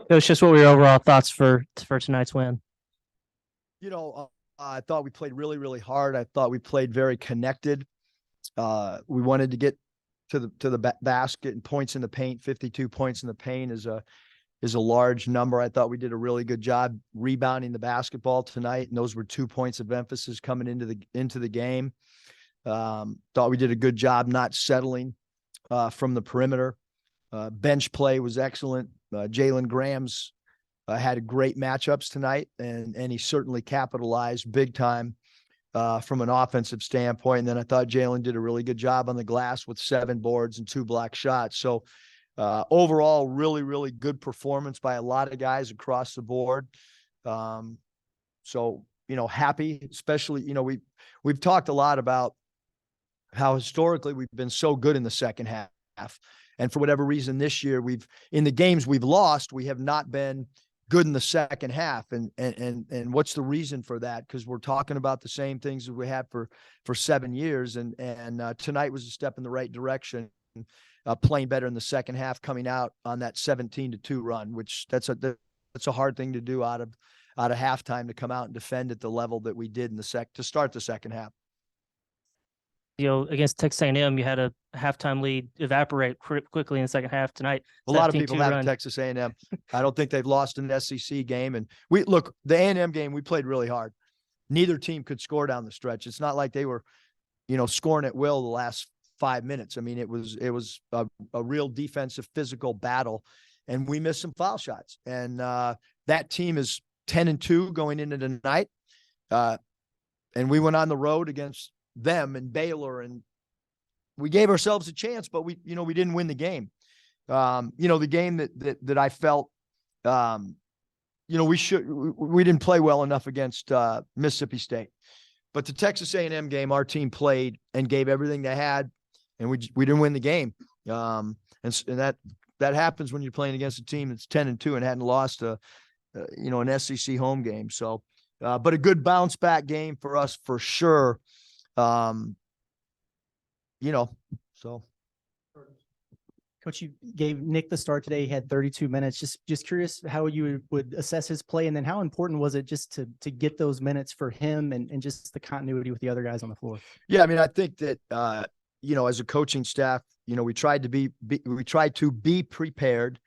It was just what were your overall thoughts for tonight's win? I thought we played really, really hard. I thought we played very connected. We wanted to get to the basket and points in the paint. 52 points in the paint is a large number. I thought we did a really good job rebounding the basketball tonight, and those were 2 points of emphasis coming into the game. Thought we did a good job not settling from the perimeter. Bench play was excellent. Jalen Graham's had great matchups tonight, and he certainly capitalized big time from an offensive standpoint. And then I thought Jalen did a really good job on the glass with 7 boards and 2 block shots. So overall, really, really good performance by a lot of guys across the board. Happy, especially, we've talked a lot about how historically we've been so good in the second half. And for whatever reason this year, in the games we've lost, we have not been good in the second half. And what's the reason for that? Because we're talking about the same things that we had for 7 years. And tonight was a step in the right direction, playing better in the second half, coming out on that 17-2 run, which that's a hard thing to do out of halftime, to come out and defend at the level that we did to start the second half. Against Texas A&M, you had a halftime lead evaporate quickly in the second half tonight. A lot of people have Texas A&M. I don't think they've lost an SEC game. And the A&M game, we played really hard. Neither team could score down the stretch. It's not like they were, scoring at will the last 5 minutes. I mean, it was a real defensive, physical battle, and we missed some foul shots. And that team is 10-2 going into tonight. And we went on the road against them and Baylor, and we gave ourselves a chance, but we didn't win the game. The game that I felt, we didn't play well enough against Mississippi State, but the Texas A&M game, our team played and gave everything they had, and we didn't win the game. And that happens when you're playing against a team that's 10-2 and hadn't lost an SEC home game. So, but a good bounce back game for us for sure. Coach, you gave Nick the start today. He had 32 minutes. Just curious how you would assess his play, and then how important was it just to get those minutes for him and just the continuity with the other guys on the floor? Yeah, I mean, I think that as a coaching staff, we tried to be prepared.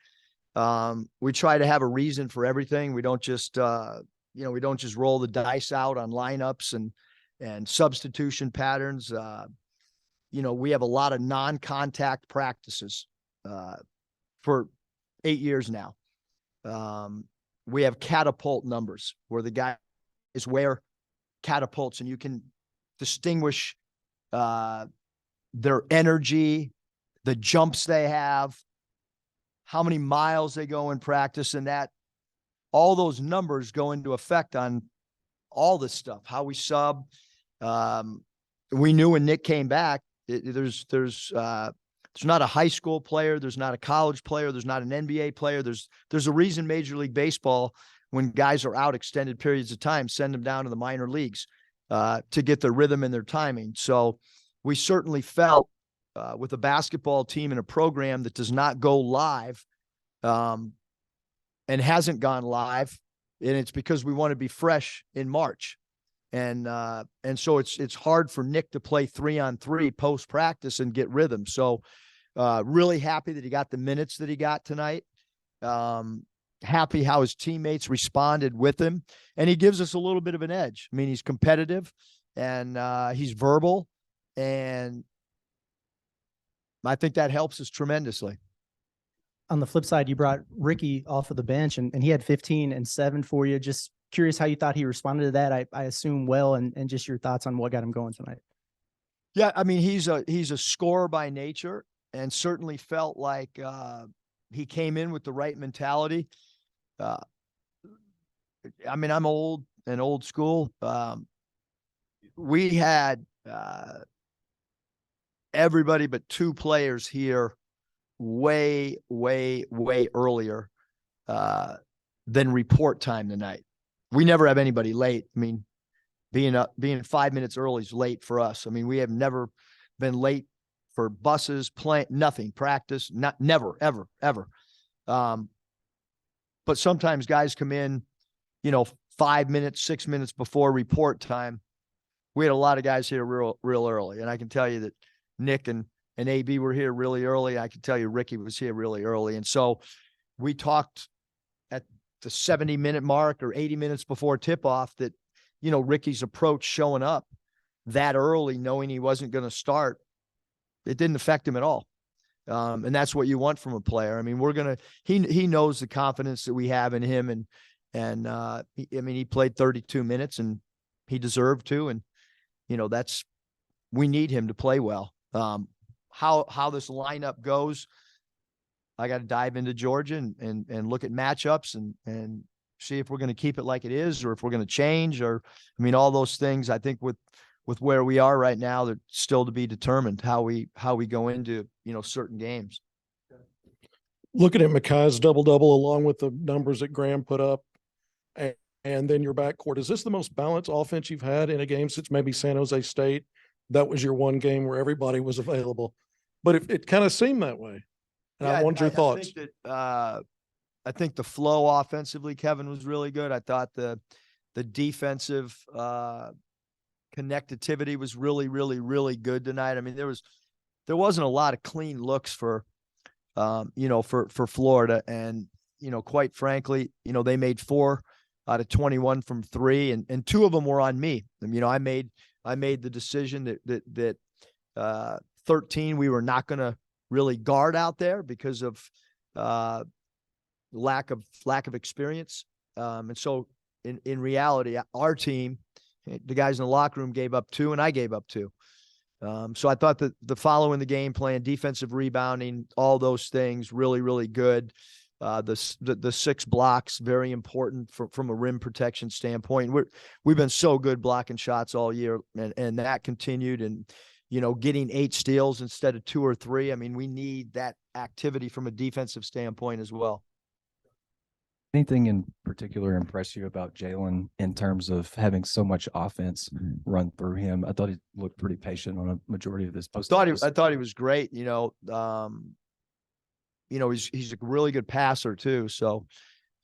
We try to have a reason for everything. We don't just roll the dice out on lineups and substitution patterns. We have a lot of non-contact practices for 8 years now. We have catapult numbers where the guys wear catapults, and you can distinguish their energy, the jumps they have, how many miles they go in practice, and that all those numbers go into effect on all this stuff, how we sub. We knew when Nick came back, there's not a high school player, there's not a college player, there's not an NBA player. There's a reason Major League Baseball, when guys are out extended periods of time, send them down to the minor leagues to get their rhythm and their timing. So we certainly felt with a basketball team and a program that does not go live and hasn't gone live, and it's because we want to be fresh in March. And so it's hard for Nick to play 3-on-3 post practice and get rhythm. So really happy that he got the minutes that he got tonight. Happy how his teammates responded with him, and he gives us a little bit of an edge. I mean, he's competitive and he's verbal, and I think that helps us tremendously. On the flip side, you brought Ricky off of the bench, and he had 15 and 7 for you. Just curious how you thought he responded to that. I assume well, and just your thoughts on what got him going tonight. Yeah, I mean, he's a scorer by nature, and certainly felt like he came in with the right mentality. I mean, I'm old school. We had everybody but 2 players here way earlier than report time tonight. We never have anybody late. I mean, being 5 minutes early is late for us. I mean, we have never been late for buses, nothing, practice, never, ever. but sometimes guys come in, 5 minutes, 6 minutes before report time. We had a lot of guys here real early. And I can tell you that Nick and AB were here really early. I can tell you Ricky was here really early. And so we talked at the 70-minute mark or 80 minutes before tip-off that, Ricky's approach showing up that early, knowing he wasn't going to start, it didn't affect him at all. And that's what you want from a player. I mean, he knows the confidence that we have in him. He played 32 minutes and he deserved to. And, we need him to play well. How this lineup goes, I got to dive into Georgia and look at matchups and see if we're going to keep it like it is, or if we're going to change, or, all those things. I think with where we are right now, they're still to be determined how we go into, certain games. Looking at Makai's double-double along with the numbers that Graham put up and then your backcourt, is this the most balanced offense you've had in a game since maybe San Jose State? That was your one game where everybody was available, but it kind of seemed that way. And I wonder your thoughts. I think the flow offensively, Kevin, was really good. I thought the defensive connectivity was really, really, really good tonight. There wasn't a lot of clean looks for Florida. And, quite frankly, they made 4 out of 21 from 3, and 2 of them were on me. I made the decision that 13, we were not going to really guard out there because of lack of experience. And so in reality, our team, the guys in the locker room gave up 2 and I gave up 2. So I thought that the following the game plan, defensive rebounding, all those things really, really good. The 6 blocks, very important from a rim protection standpoint. We've been so good blocking shots all year, and that continued. And, getting 8 steals instead of 2 or 3. We need that activity from a defensive standpoint as well. Anything in particular impress you about Jalen in terms of having so much offense run through him? I thought he looked pretty patient on a majority of his post. I thought he was great. He's a really good passer too. So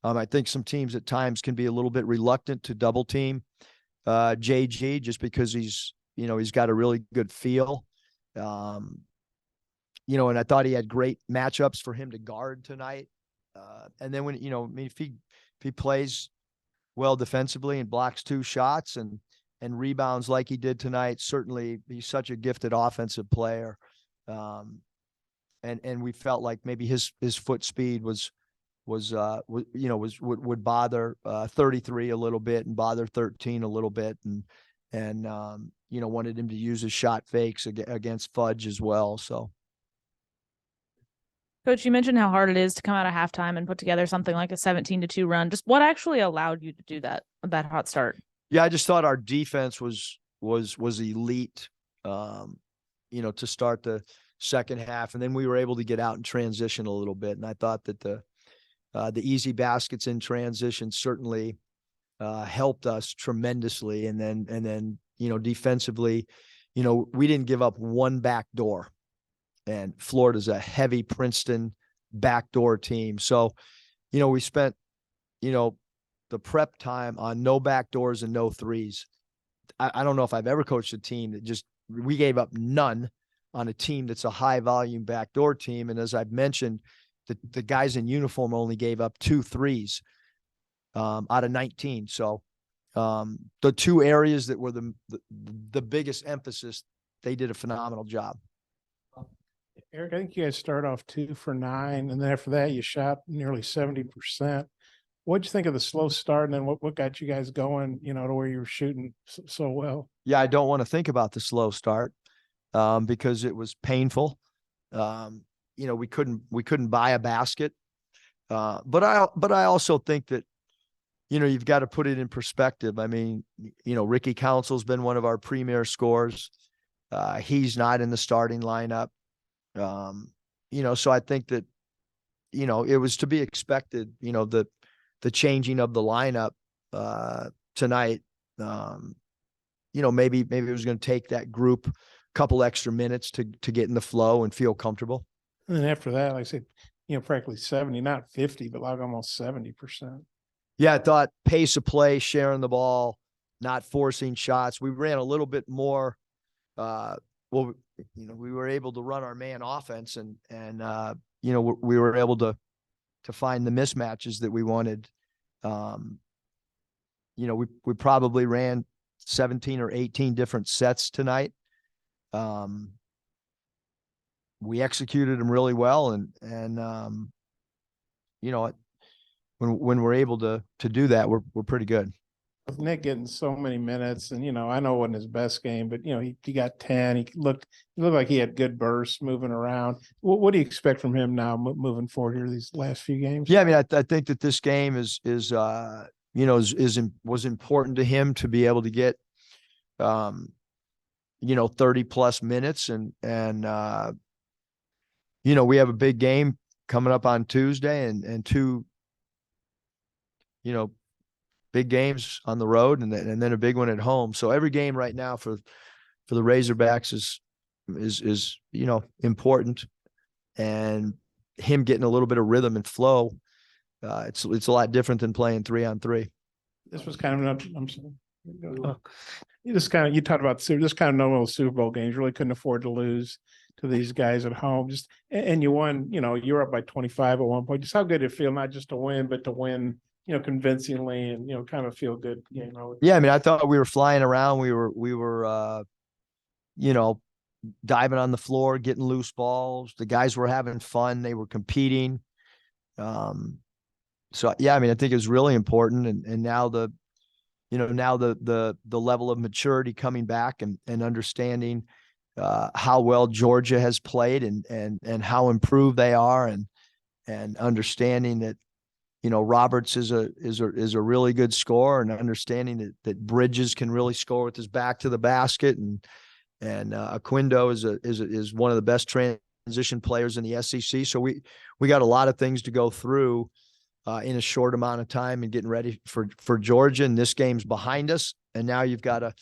I think some teams at times can be a little bit reluctant to double team JG just because he's got a really good feel. And I thought he had great matchups for him to guard tonight. And then when, if he plays well defensively and blocks 2 shots and rebounds like he did tonight, certainly he's such a gifted offensive player. And we felt like maybe his foot speed would bother 33 a little bit and bother 13 a little bit. And wanted him to use his shot fakes against Fudge as well. So. Coach, you mentioned how hard it is to come out of halftime and put together something like a 17-2 run. Just what actually allowed you to do that hot start? Yeah, I just thought our defense was elite, to start the second half. And then we were able to get out and transition a little bit. And I thought that the easy baskets in transition certainly helped us tremendously. And then, defensively, we didn't give up one back door. And Florida's a heavy Princeton backdoor team. So, we spent, the prep time on no backdoors and no threes. I don't know if I've ever coached a team that we gave up none on a team that's a high volume backdoor team. And as I've mentioned, the guys in uniform only gave up 2 threes out of 19. So the 2 areas that were the biggest emphasis, they did a phenomenal job. Eric, I think you guys start off 2 for 9, and then after that you shot nearly 70%. What'd you think of the slow start, and then what got you guys going, to where you were shooting so well? Yeah, I don't want to think about the slow start because it was painful. We couldn't buy a basket. But I also think that, you've got to put it in perspective. Ricky Council's been one of our premier scorers. He's not in the starting lineup. So I think that, it was to be expected, the changing of the lineup, tonight, maybe it was going to take that group a couple extra minutes to get in the flow and feel comfortable. And then after that, like I said, practically 70, not 50, but like almost 70%. Yeah, I thought pace of play, sharing the ball, not forcing shots. We ran a little bit more. We were able to run our man offense, and we were able to find the mismatches that we wanted. We probably ran 17 or 18 different sets tonight. We executed them really well, and when we're able to do that, we're pretty good. With Nick getting so many minutes, and I know it wasn't his best game, but he got 10. He looked like he had good bursts moving around. What do you expect from him now moving forward here these last few games? Yeah, I mean, I think that this game was important to him to be able to get 30 plus minutes, and we have a big game coming up on Tuesday, and two big games on the road, and then a big one at home. So every game right now for the Razorbacks is important, and him getting a little bit of rhythm and flow. It's a lot different than playing 3-on-3. This was kind of I'm sorry. You talked about this kind of normal Super Bowl games. Really couldn't afford to lose to these guys at home. And you won. You were up by 25 at one point. Just how good did it feel, not just to win, but to win convincingly, and kind of feel good. Yeah, I mean, I thought we were flying around. We were diving on the floor, getting loose balls. The guys were having fun. They were competing. So yeah, I mean, I think it was really important. And now the level of maturity coming back, and understanding how well Georgia has played, and how improved they are, and understanding that Roberts is a really good scorer, and understanding that Bridges can really score with his back to the basket, and Aquindo is one of the best transition players in the SEC. So we got a lot of things to go through in a short amount of time, and getting ready for Georgia. And this game's behind us, and now you've got to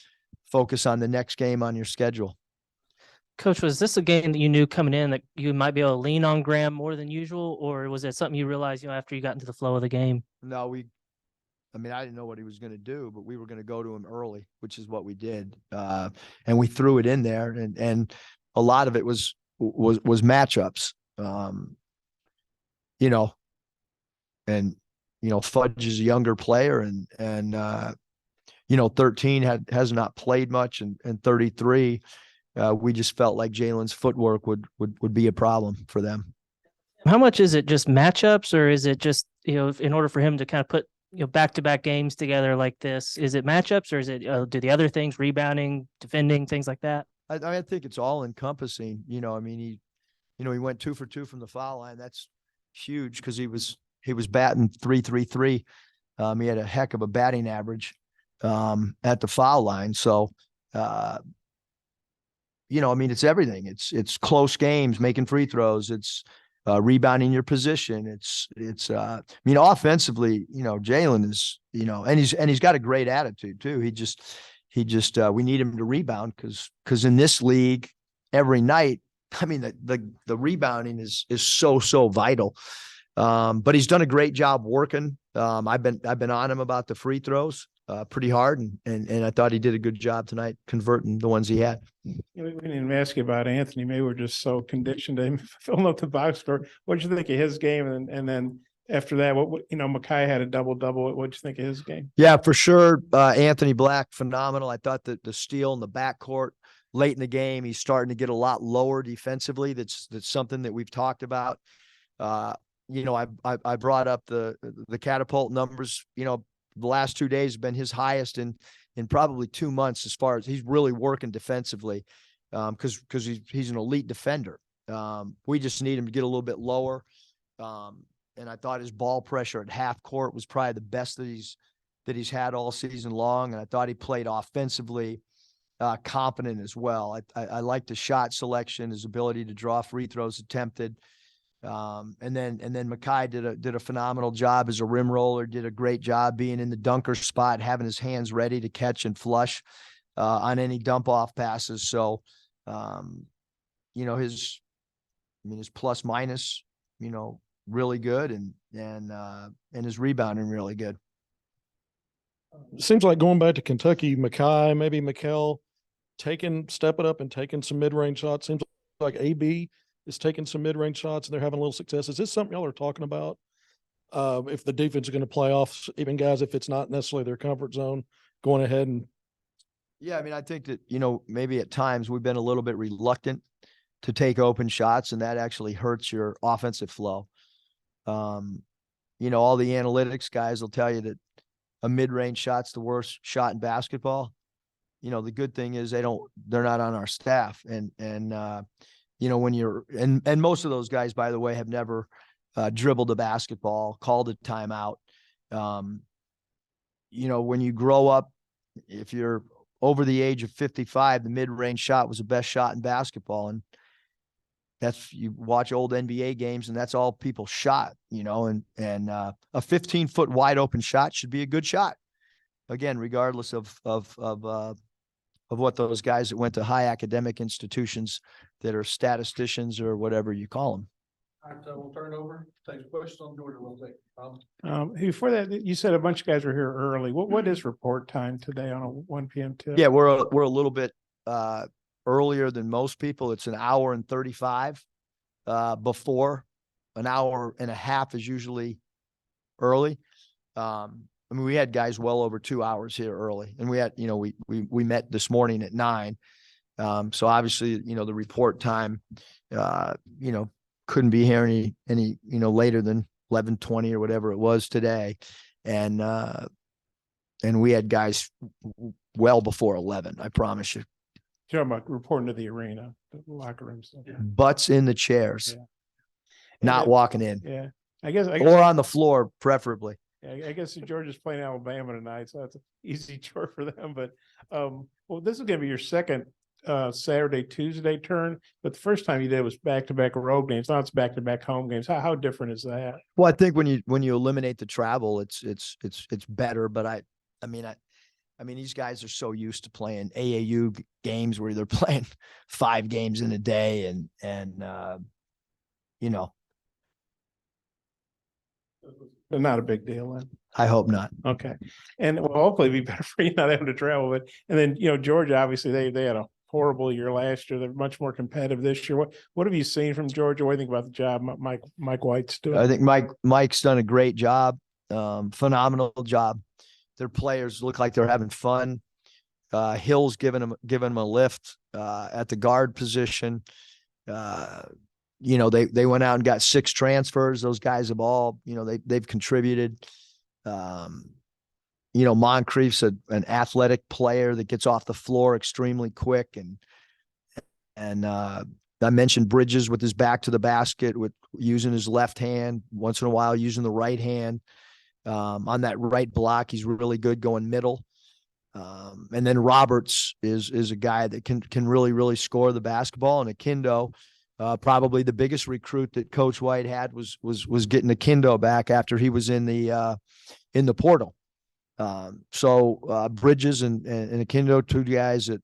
focus on the next game on your schedule. Coach, was this a game that you knew coming in that you might be able to lean on Graham more than usual, or was it something you realized, after you got into the flow of the game? No, I didn't know what he was going to do, but we were going to go to him early, which is what we did. And we threw it in there, and a lot of it was matchups. And Fudge is a younger player, and 13 has not played much, and 33. We just felt like Jalen's footwork would be a problem for them. How much is it just matchups, or is it just, in order for him to kind of put, back-to-back games together like this, is it matchups, or is it, do the other things, rebounding, defending, things like that? I think it's all encompassing. He went 2 for 2 from the foul line. That's huge, because he was batting .333. He had a heck of a batting average at the foul line. So, it's everything. It's close games, making free throws. It's rebounding your position. It's offensively, Jalen is, and he's got a great attitude too. He just we need him to rebound, because in this league every night, the rebounding is so vital. But he's done a great job working. I've been on him about the free throws pretty hard, and I thought he did a good job tonight converting the ones he had. We didn't even ask you about Anthony. Maybe we're just so conditioned to him filling up the box score. What did you think of his game? And then after that, Makai had a double-double. What did you think of his game? Yeah, for sure. Anthony Black, phenomenal. I thought that the steal in the backcourt late in the game, he's starting to get a lot lower defensively. That's something that we've talked about. I brought up the catapult numbers. The last 2 days have been his highest in probably 2 months, as far as he's really working defensively, because he's an elite defender. We just need him to get a little bit lower. And I thought his ball pressure at half court was probably the best that he's had all season long. And I thought he played offensively confident as well. I liked the shot selection, his ability to draw free throws attempted. And then Makai did a phenomenal job as a rim roller, did a great job being in the dunker spot, having his hands ready to catch and flush on any dump off passes. So, his plus minus, really good and his rebounding really good. It seems like going back to Kentucky, Mackay, maybe Mikkel, stepping up and taking some mid-range shots. Seems like AB is taking some mid-range shots and they're having a little success. Is this something y'all are talking about? If the defense is going to play off even guys, if it's not necessarily their comfort zone, going ahead and. Yeah, I mean, I think that, maybe at times we've been a little bit reluctant to take open shots, and that actually hurts your offensive flow. All the analytics guys will tell you that a mid-range shot's the worst shot in basketball. The good thing is they're not on our staff. And when you're, and most of those guys, by the way, have never dribbled a basketball, called a timeout. When you grow up, if you're over the age of 55, the mid-range shot was the best shot in basketball. And you watch old NBA games and that's all people shot, and a 15-foot wide open shot should be a good shot. Again, regardless of what those guys that went to high academic institutions that are statisticians or whatever you call them. All right, so we'll turn it over. Take questions on Georgia real quick. Before that, you said a bunch of guys were here early. What is report time today on a 1 p.m. tip? Yeah, we're a little bit earlier than most people. It's an hour and 35 before. An hour and a half is usually early. We had guys well over 2 hours here early, and we had, we met this morning at 9. So obviously, the report time, couldn't be here any later than 11:20 or whatever it was today. And we had guys well before 11, I promise you. You're talking about reporting to the arena, the locker room stuff. Yeah. Butts in the chairs, not walking in. Yeah. I guess or on the floor, preferably. I guess Georgia's playing Alabama tonight, so that's an easy chore for them. But this is going to be your second Saturday, Tuesday turn, but the first time you did was back-to-back road games. Now it's back-to-back home games. How different is that? Well, I think when you eliminate the travel, it's better. But I mean, these guys are so used to playing AAU games where they're playing 5 games in a day, and They're not a big deal then. I hope not. Okay, and well, hopefully it'd be better for you not having to travel. But and then Georgia, obviously they had a horrible year last year. They're much more competitive this year. What have you seen from Georgia? What do you think about the job Mike White's doing? I think Mike's done a great job, phenomenal job. Their players look like they're having fun. Hill's giving them a lift at the guard position. They went out and got 6 transfers. Those guys have all, they've contributed. Moncrief's an athletic player that gets off the floor extremely quick. And I mentioned Bridges with his back to the basket, with using his left hand, once in a while using the right hand. On that right block, he's really good going middle. And then Roberts is a guy that can really, really score the basketball. And Akindo, probably the biggest recruit that Coach White had was getting Akindo back after he was in the portal. So Bridges and Akindo, 2 guys that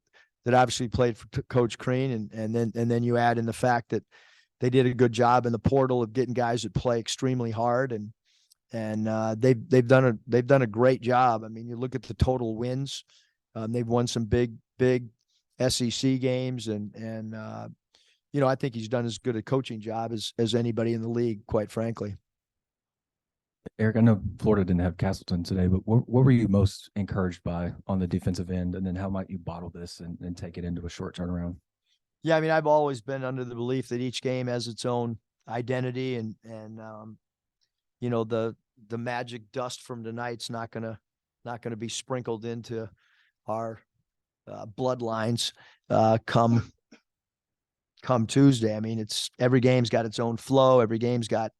obviously played for Coach Crean, and then you add in the fact that they did a good job in the portal of getting guys that play extremely hard, and they've done a great job. I mean, you look at the total wins, they've won some big SEC games, and I think he's done as good a coaching job as anybody in the league, quite frankly. Eric, I know Florida didn't have Castleton today, but what were you most encouraged by on the defensive end? And then how might you bottle this and take it into a short turnaround? Yeah, I mean, I've always been under the belief that each game has its own identity, and the magic dust from tonight's not gonna be sprinkled into our bloodlines come Tuesday. I mean, every game's got its own flow. Every game's got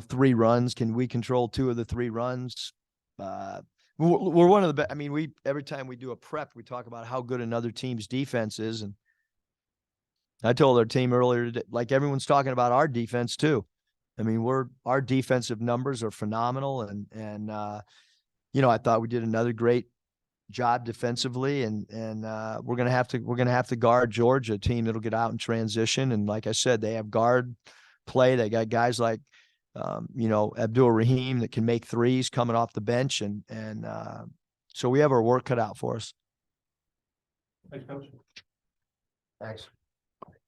3 runs. Can we control 2 of the 3 runs? We're one of the best. I mean, every time we do a prep, we talk about how good another team's defense is. And I told our team earlier today, like everyone's talking about our defense too. I mean, our defensive numbers are phenomenal. And I thought we did another great job defensively, and we're going to have to guard Georgia, a team that'll get out in transition. And like I said, they have guard play. They got guys like you know, Abdul Rahim that can make threes coming off the bench. And so we have our work cut out for us. Thanks, Coach. Thanks.